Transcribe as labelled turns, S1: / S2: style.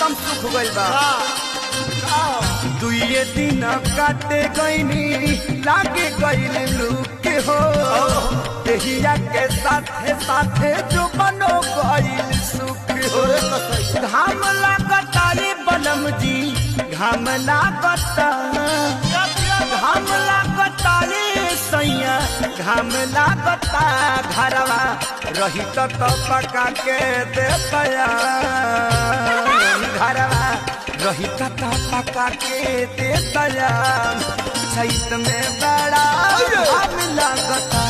S1: एकदम सुख गइल बा। दुइये दिन काटे गईनी लागे गईल लूक हो देहिया के साथे साथे जो बनो गईल सुख हो। घाम लागता रे बलम जी घाम लागता घाम लागता रे सैया घाम लागता घरवा रही तो पका के देता घरवा रही तो पका के देता चैत में बड़ा घाम लागता